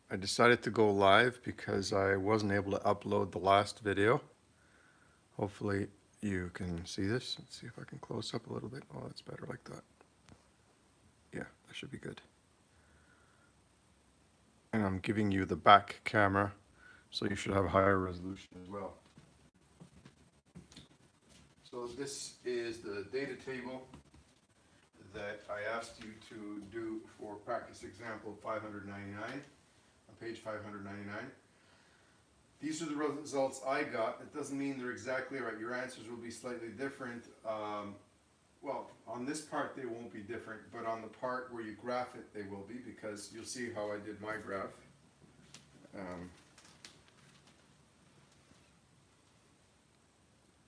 I decided to go live because I wasn't able to upload the last video. Hopefully you can see this. Let's see if I can close up a little bit. Oh, that's better like that. Yeah, that should be good. And I'm giving you the back camera, so you should have a higher resolution as well. So this is the data table that I asked you to do for practice example 599, on page 599. These are the results I got. It doesn't mean they're exactly right. Your answers will be slightly different. Well, on this part they won't be different, but on the part where you graph it they will be, because you'll see how I did my graph.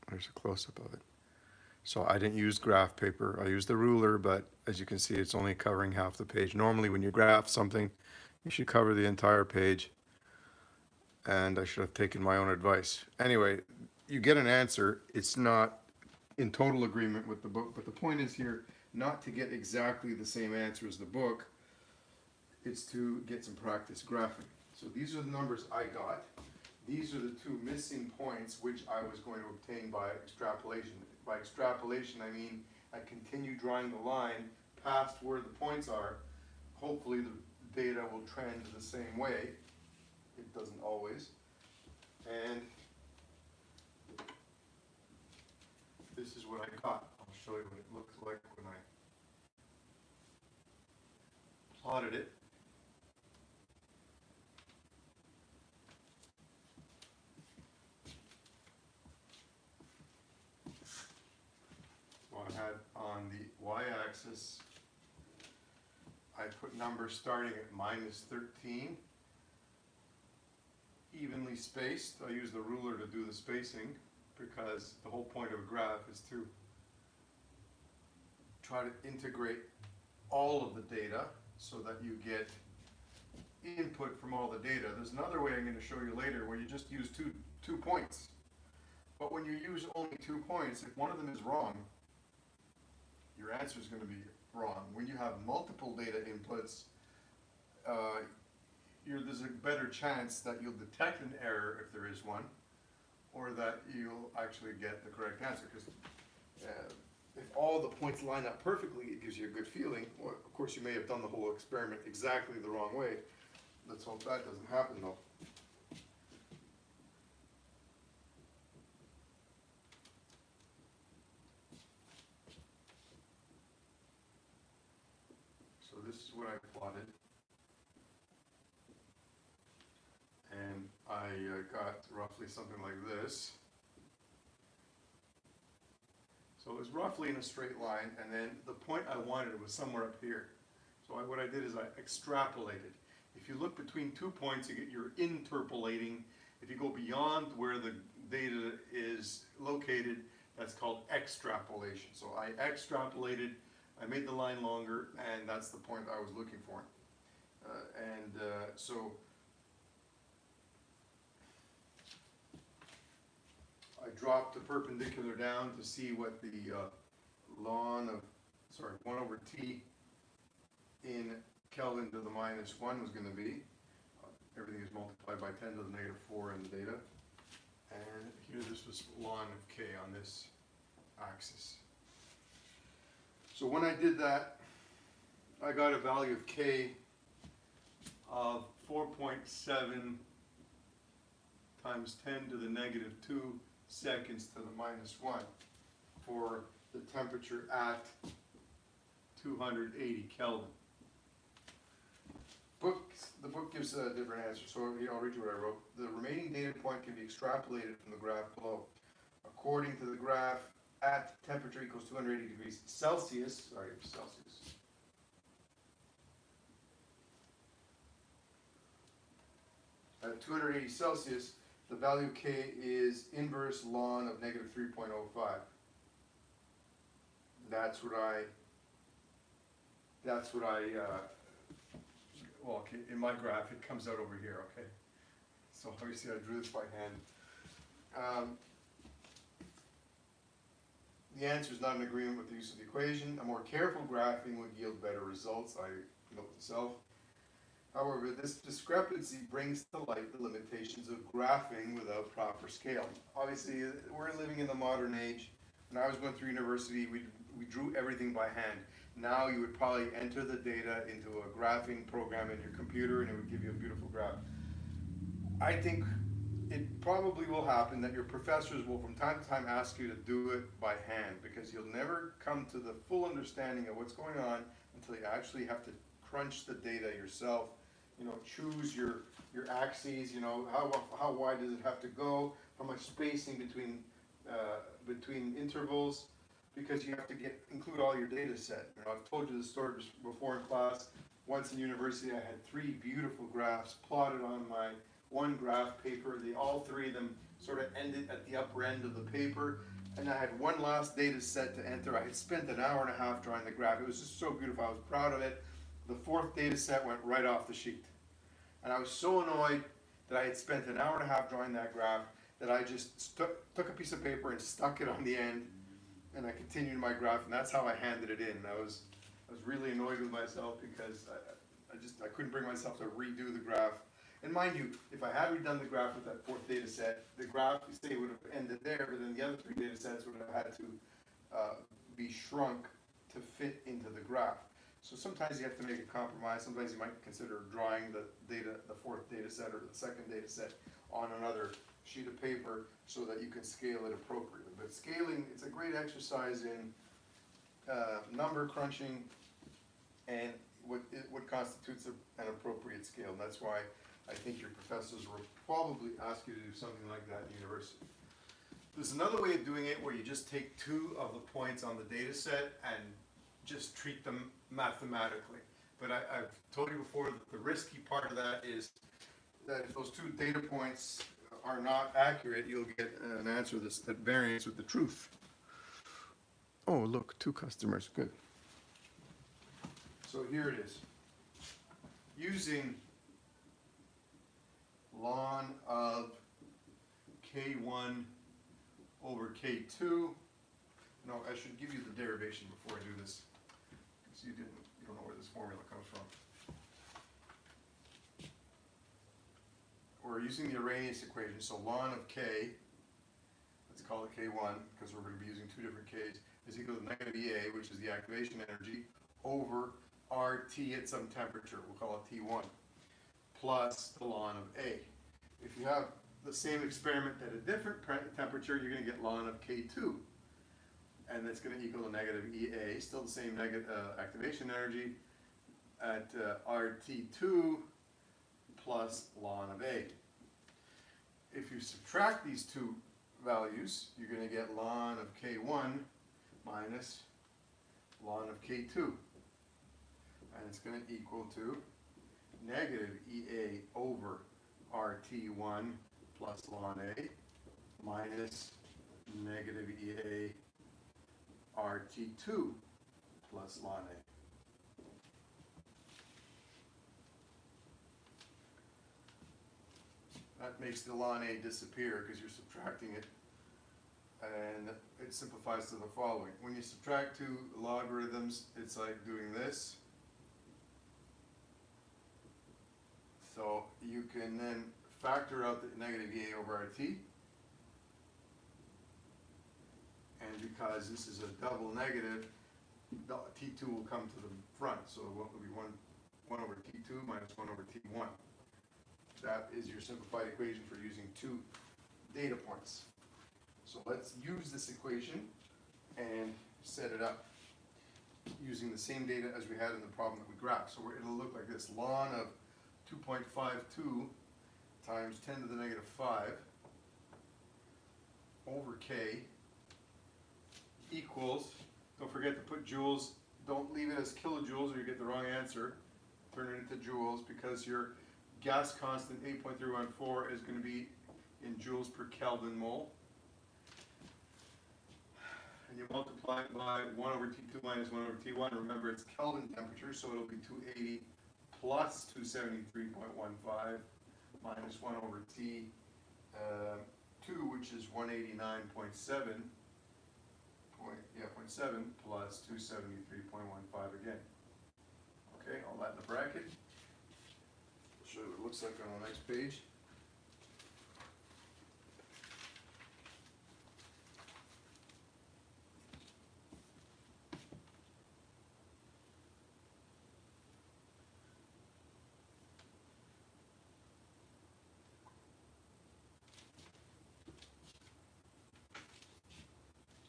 There's a close-up of it. So I didn't use graph paper. I used the ruler, but as you can see, it's only covering half the page. Normally when you graph something, you should cover the entire page. And I should have taken my own advice. Anyway, you get an answer. It's not in total agreement with the book, but the point is here not to get exactly the same answer as the book. It's to get some practice graphing. So these are the numbers I got. These are the two missing points which I was going to obtain by extrapolation. By extrapolation, I mean I continue drawing the line past where the points are. Hopefully the data will trend the same way. It doesn't always. And this is what I got. I'll show you what it looks like when I plotted it. So I had on the y-axis, I put numbers starting at -13, evenly spaced. I use the ruler to do the spacing because the whole point of a graph is to try to integrate all of the data so that you get input from all the data. There's another way I'm going to show you later where you just use two points. But when you use only 2 points, if one of them is wrong, your answer is going to be wrong. When you have multiple data inputs, there's a better chance that you'll detect an error if there is one, or that you'll actually get the correct answer. Because if all the points line up perfectly, it gives you a good feeling. Well, of course, you may have done the whole experiment exactly the wrong way. Let's hope that doesn't happen, though. So this is what I plotted. And I got roughly something like this. So it was roughly in a straight line, and then the point I wanted was somewhere up here. So what I did is I extrapolated. If you look between 2 points, you're interpolating. If you go beyond where the data is located, that's called extrapolation. So I extrapolated, I made the line longer, and that's the point I was looking for. So I dropped the perpendicular down to see what the ln of, 1 over t in Kelvin to the -1 was going to be. Everything is multiplied by 10 to the -4 in the data. And here this was ln of k on this axis. So when I did that, I got a value of k of 4.7 times 10 to the -2 seconds to the -1 for the temperature at 280 Kelvin. The book gives a different answer, so I'll read you what I wrote. The remaining data point can be extrapolated from the graph below. According to the graph, at temperature equals 280 degrees Celsius, at 280 Celsius, the value k is inverse ln of -3.05. That's what I well, okay, in my graph it comes out over here, okay? So obviously I drew this by hand. The answer is not in agreement with the use of the equation. A more careful graphing would yield better results, I note to self. However, this discrepancy brings to light the limitations of graphing without proper scaling. Obviously, we're living in the modern age. When I was going through university, we drew everything by hand. Now you would probably enter the data into a graphing program in your computer and it would give you a beautiful graph. I think it probably will happen that your professors will from time to time ask you to do it by hand, because you'll never come to the full understanding of what's going on until you actually have to crunch the data yourself. You know, choose your axes, you know, how wide does it have to go, how much spacing between intervals, because you have to include all your data set. You know, I've told you the story before in class. Once in university, I had 3 beautiful graphs plotted on my one graph paper. All 3 of them sort of ended at the upper end of the paper, and I had one last data set to enter. I had spent an hour and a half drawing the graph. It was just so beautiful. I was proud of it. The 4th data set went right off the sheet, and I was so annoyed that I had spent an hour and a half drawing that graph that I just took a piece of paper and stuck it on the end, and I continued my graph, and that's how I handed it in. I was really annoyed with myself because I couldn't bring myself to redo the graph. And mind you, if I had redone the graph with that 4th data set, the graph, you say, would have ended there, but then the other 3 data sets would have had to be shrunk to fit into the graph. So sometimes you have to make a compromise. Sometimes you might consider drawing the 4th data set or the 2nd data set on another sheet of paper so that you can scale it appropriately. But scaling, it's a great exercise in number crunching and what constitutes an appropriate scale. And that's why I think your professors will probably ask you to do something like that in university. There's another way of doing it where you just take 2 of the points on the data set and just treat them mathematically. But I've told you before that the risky part of that is that if those 2 data points are not accurate, you'll get an answer that's at variance with the truth. Oh, look, 2 customers, good. So here it is. Using ln of K1 over K2. No, I should give you the derivation before I do this, because you don't know where this formula comes from. We're using the Arrhenius equation, so ln of K, let's call it K1, because we're going to be using 2 different Ks, is equal to negative EA, which is the activation energy, over RT at some temperature, we'll call it T1, plus the ln of A. If you have the same experiment at a different temperature, you're going to get ln of K2. And that's going to equal to negative EA, still the same activation energy at RT2 plus ln of A. If you subtract these 2 values, you're going to get ln of K1 minus ln of K2. And it's going to equal to negative EA over RT1 plus ln A minus negative EA RT2 plus ln A. That makes the ln A disappear because you're subtracting it, and it simplifies to the following. When you subtract 2 logarithms, it's like doing this. So you can then factor out the negative EA over RT, and because this is a double negative, T2 will come to the front, so it will be 1 over T2 minus 1 over T1. That is your simplified equation for using 2 data points. So let's use this equation and set it up using the same data as we had in the problem that we graphed. So it'll look like this: ln of 2.52 times 10 to the negative 5 over K equals, don't forget to put joules, don't leave it as kilojoules or you get the wrong answer. Turn it into joules, because your gas constant 8.314 is going to be in joules per Kelvin mole. And you multiply it by 1 over T2 minus 1 over T1. Remember, it's Kelvin temperature, so it'll be 280 plus 273.15 minus 1 over T2, which is 189.7, plus 273.15 again. Okay, all that in the bracket. looks like on the next page.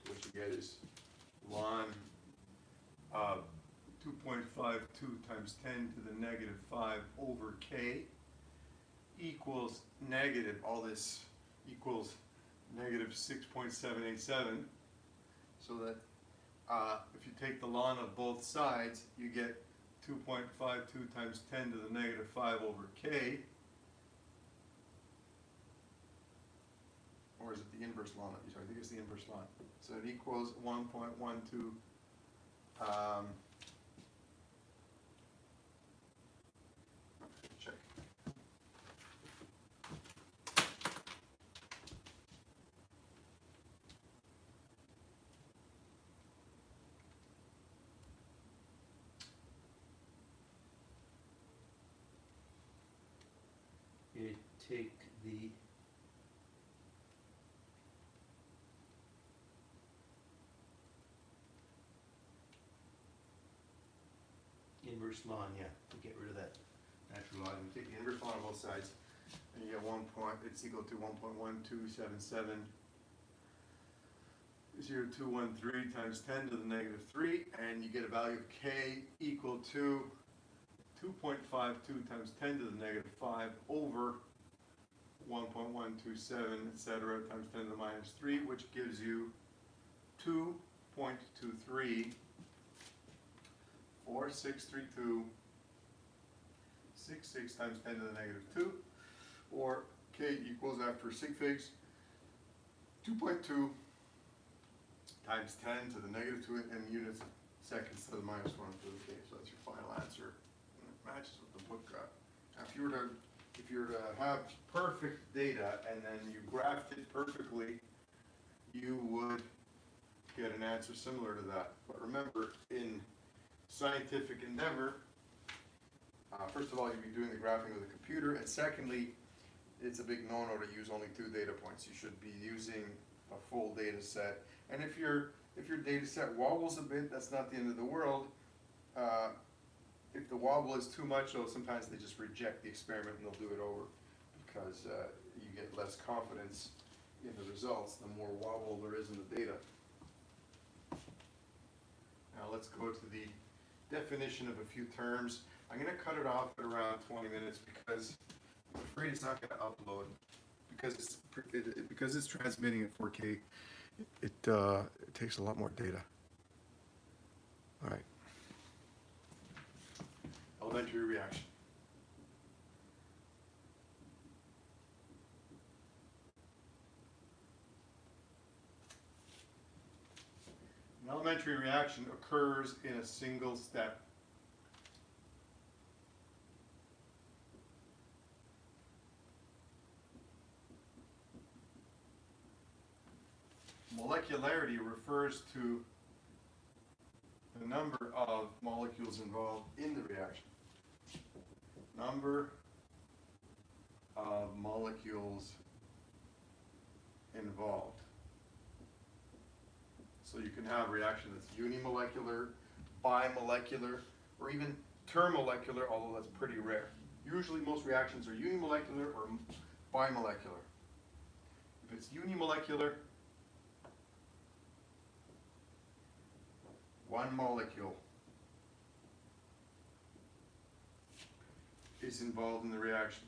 What you get is ln of 2.52 times 10 to the negative 5 over k equals negative, all this equals negative 6.787, so that if you take the ln of both sides, you get 2.52 times 10 to the negative 5 over k, or is it the inverse ln? I think it's the inverse ln. So it equals 1.12 check. You take the inverse ln, yeah, to get rid of that natural log. You take the inverse ln on both sides, and you get it's equal to 1.1277 0213 times 10 to the negative 3, and you get a value of k equal to 2.52 times 10 to the negative 5 over 1.127, etc., times 10 to the minus 3, which gives you 2.23 4632 66 times 10 to the negative 2, or k equals, after sig figs, 2.2 times 10 to the negative 2 in units seconds to the minus 1 to the k. So that's your final answer, and it matches what the book got. Now, if you were to have perfect data and then you graphed it perfectly, you would get an answer similar to that. But remember, in scientific endeavor, first of all, you'd be doing the graphing with a computer, and secondly, it's a big no-no to use only 2 data points. You should be using a full data set. And if your data set wobbles a bit, that's not the end of the world. If the wobble is too much, though, sometimes they just reject the experiment and they'll do it over, because you get less confidence in the results the more wobble there is in the data. Now let's go to the definition of a few terms. I'm going to cut it off at around 20 minutes because I'm afraid it's not going to upload, because it's transmitting at 4K. It takes a lot more data. All right. Elementary reaction. An elementary reaction occurs in a single step. Molecularity refers to the number of molecules involved in the reaction. Number of molecules involved. So you can have a reaction that's unimolecular, bimolecular, or even termolecular, although that's pretty rare. Usually most reactions are unimolecular or bimolecular. If it's unimolecular, one molecule is involved in the reaction.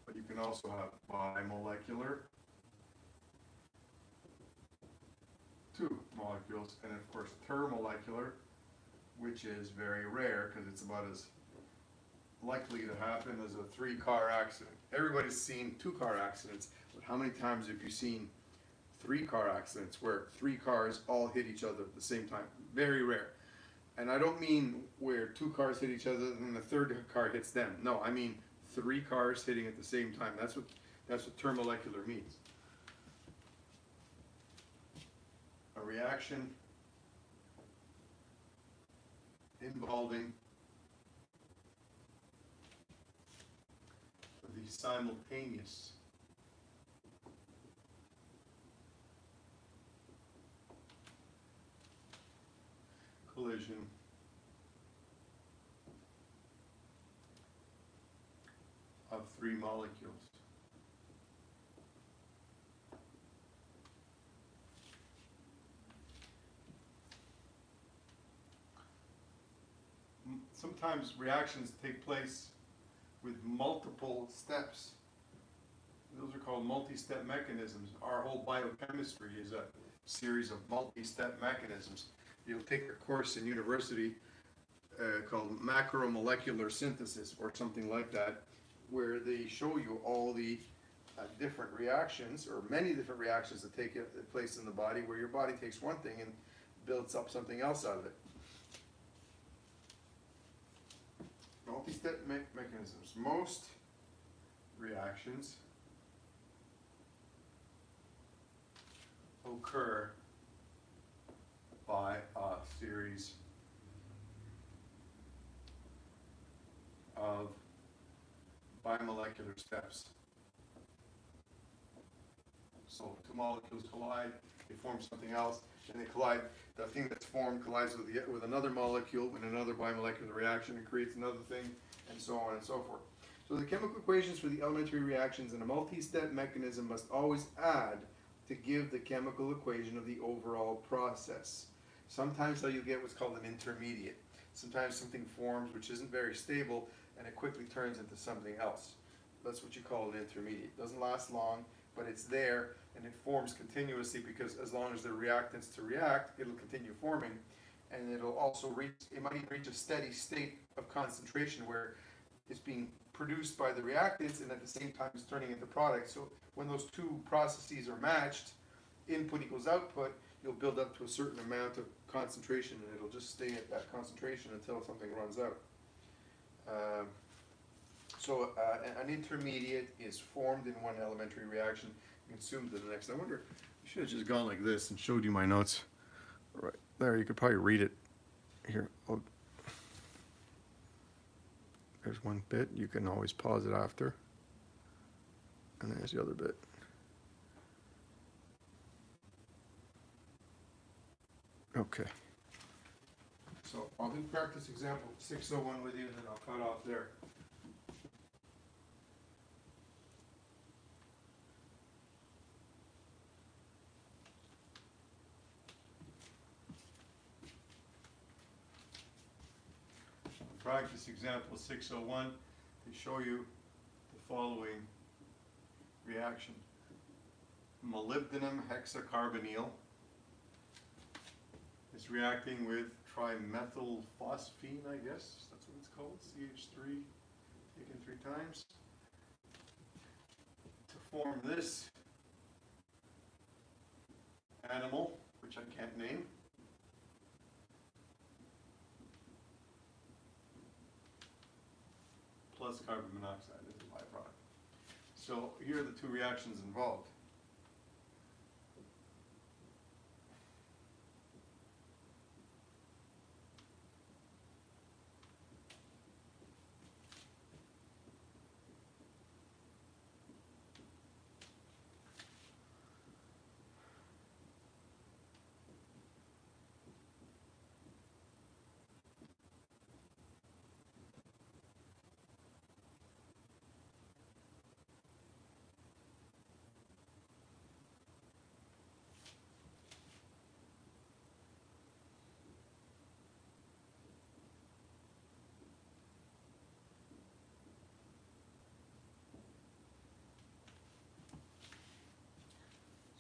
But you can also have bimolecular, 2 molecules, and of course termolecular, which is very rare because it's about as likely to happen as a 3-car accident. Everybody's seen 2-car accidents, but how many times have you seen 3-car accidents where 3 cars all hit each other at the same time? Very rare. And I don't mean where 2 cars hit each other and the 3rd car hits them. No, I mean 3 cars hitting at the same time. That's what termolecular means. A reaction involving the simultaneous collision of three molecules. Sometimes reactions take place with multiple steps. Those are called multi-step mechanisms. Our whole biochemistry is a series of multi-step mechanisms. You'll take a course in university called macromolecular synthesis or something like that, where they show you all the different reactions, or many different reactions that take place in the body, where your body takes one thing and builds up something else out of it. Multi-step mechanisms. Most reactions occur by a series of bimolecular steps. So two molecules collide, they form something else, and they collide. The thing that's formed collides with another molecule in another bimolecular reaction and creates another thing, and so on and so forth. So the chemical equations for the elementary reactions in a multi-step mechanism must always add to give the chemical equation of the overall process. Sometimes though you get what's called an intermediate. Sometimes something forms which isn't very stable and it quickly turns into something else. That's what you call an intermediate. It doesn't last long, but it's there and it forms continuously, because as long as there are reactants to react, it'll continue forming, and it'll also it might even reach a steady state of concentration where it's being produced by the reactants and at the same time it's turning into products. So when those two processes are matched, input equals output, you'll build up to a certain amount of concentration and it'll just stay at that concentration until something runs out. So an intermediate is formed in one elementary reaction, consumed in the next. I wonder, I should have just gone like this and showed you my notes. Right there, you could probably read it here. There's one bit, you can always pause it after. And there's the other bit. Okay. So I'll do practice example 601 with you, and then I'll cut off there. Practice example 601, they show you the following reaction. Molybdenum hexacarbonyl is reacting with trimethylphosphine, I guess that's what it's called, CH3 taken 3 times, to form this animal, which I can't name. Plus carbon monoxide as a byproduct. So here are the two reactions involved.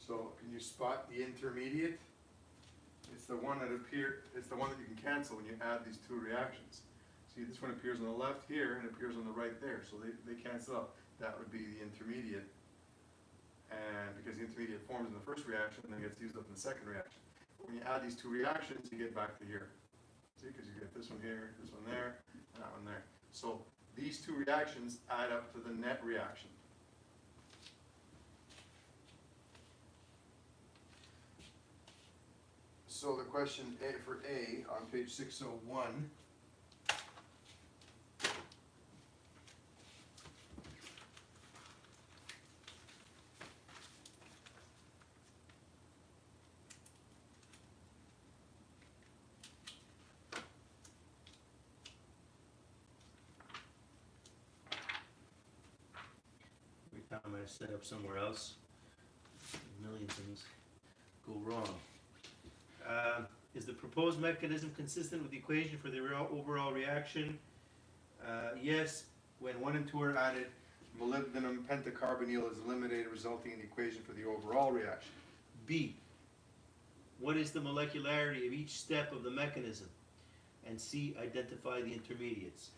So can you spot the intermediate? It's the one that it's the one that you can cancel when you add these two reactions. See, this one appears on the left here and appears on the right there, so they cancel out. That would be the intermediate. And because the intermediate forms in the first reaction and then gets used up in the second reaction. When you add these two reactions, you get back to here. See, because you get this one here, this one there, and that one there. So these two reactions add up to the net reaction. So the question for A on page 601 set up somewhere else. A million things go wrong. Is the proposed mechanism consistent with the equation for the overall reaction? Yes, when 1 and 2 are added, molybdenum pentacarbonyl is eliminated, resulting in the equation for the overall reaction. B, what is the molecularity of each step of the mechanism? And C, identify the intermediates.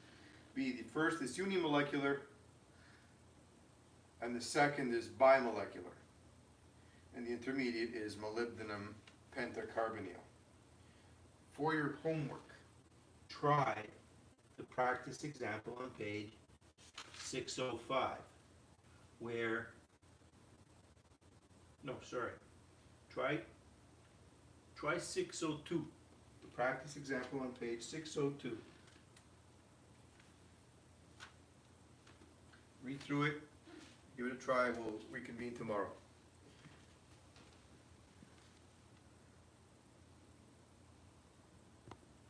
B, the first is unimolecular, and the second is bimolecular. And the intermediate is molybdenum pentacarbonyl. For your homework, try the practice example on page 605, where, no, sorry, try 602, the practice example on page 602. Read through it, give it a try, we'll reconvene tomorrow.